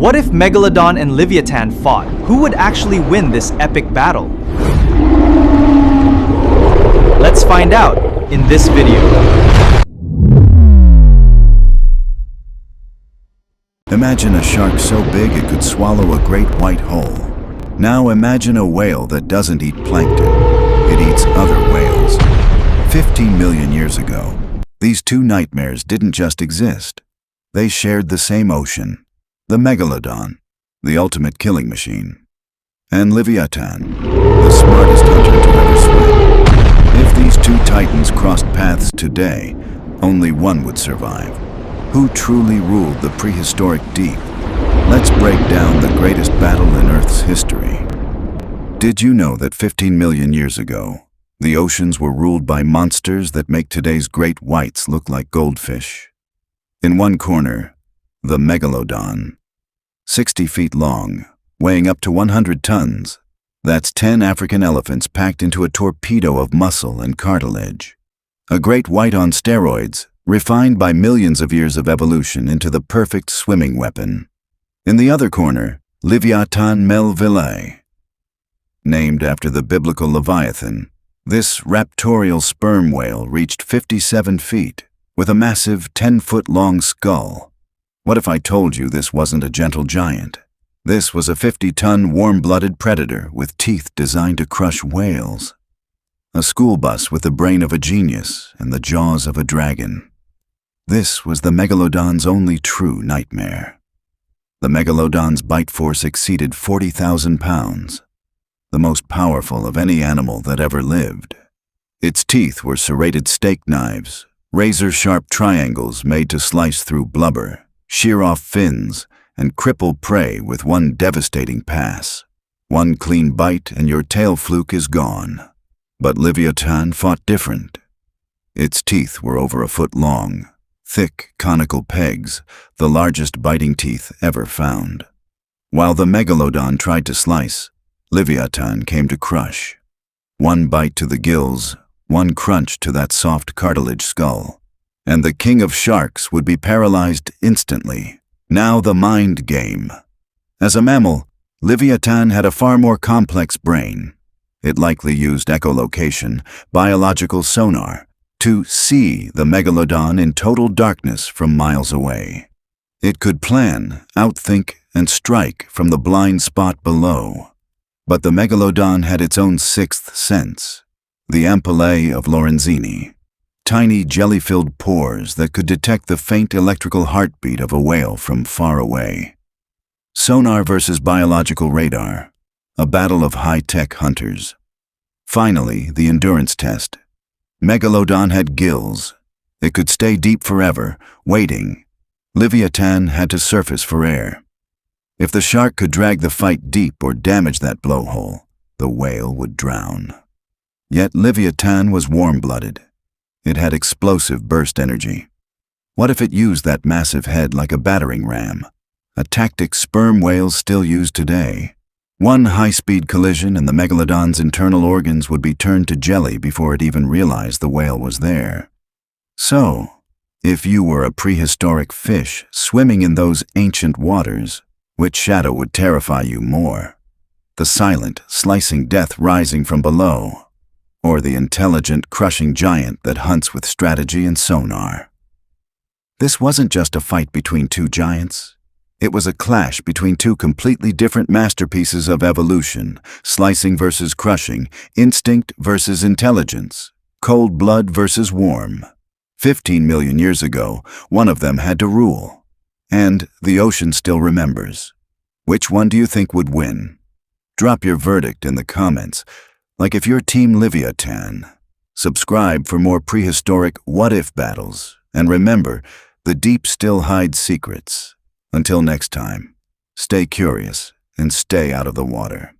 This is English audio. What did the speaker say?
What if Megalodon and Livyatan fought? Who would actually win this epic battle? Let's find out in this video. Imagine a shark so big it could swallow a great white hole. Now imagine a whale that doesn't eat plankton. It eats other whales. 15 million years ago, these two nightmares didn't just exist. They shared the same ocean. The Megalodon, the ultimate killing machine, and Livyatan, the smartest hunter to ever swim. If these two titans crossed paths today, only one would survive. Who truly ruled the prehistoric deep? Let's break down the greatest battle in Earth's history. Did you know that 15 million years ago, the oceans were ruled by monsters that make today's great whites look like goldfish? In one corner, the Megalodon, 60 feet long, weighing up to 100 tons. That's 10 African elephants packed into a torpedo of muscle and cartilage. A great white on steroids, refined by millions of years of evolution into the perfect swimming weapon. In the other corner, Livyatan Melville, named after the biblical Leviathan. This raptorial sperm whale reached 57 feet, with a massive 10-foot-long skull. What if I told you this wasn't a gentle giant? This was a 50-ton warm-blooded predator with teeth designed to crush whales. A school bus with the brain of a genius and the jaws of a dragon. This was the Megalodon's only true nightmare. The Megalodon's bite force exceeded 40,000 pounds, the most powerful of any animal that ever lived. Its teeth were serrated steak knives, razor-sharp triangles made to slice through blubber, shear off fins, and cripple prey with one devastating pass. One clean bite and your tail fluke is gone. But Livyatan fought different. Its teeth were over a foot long, thick conical pegs, the largest biting teeth ever found. While the Megalodon tried to slice, Livyatan came to crush. One bite to the gills, one crunch to that soft cartilage skull, and the king of sharks would be paralyzed instantly. Now the mind game. As a mammal, Livyatan had a far more complex brain. It likely used echolocation, biological sonar, to see the Megalodon in total darkness from miles away. It could plan, outthink, and strike from the blind spot below. But the Megalodon had its own sixth sense, the ampullae of Lorenzini. Tiny jelly-filled pores that could detect the faint electrical heartbeat of a whale from far away. Sonar versus biological radar, a battle of high-tech hunters. Finally, the endurance test. Megalodon had gills. It could stay deep forever, waiting. Livyatan had to surface for air. If the shark could drag the fight deep or damage that blowhole, the whale would drown. Yet Livyatan was warm-blooded. It had explosive burst energy. What if it used that massive head like a battering ram? A tactic sperm whales still use today. One high-speed collision and the Megalodon's internal organs would be turned to jelly before it even realized the whale was there. So, if you were a prehistoric fish swimming in those ancient waters, which shadow would terrify you more? The silent, slicing death rising from below, or the intelligent, crushing giant that hunts with strategy and sonar? This wasn't just a fight between two giants. It was a clash between two completely different masterpieces of evolution, slicing versus crushing, instinct versus intelligence, cold blood versus warm. 15 million years ago, one of them had to rule. And the ocean still remembers. Which one do you think would win? Drop your verdict in the comments. Like if you're Team Livyatan. Subscribe for more prehistoric what-if battles. And remember, the deep still hides secrets. Until next time, stay curious and stay out of the water.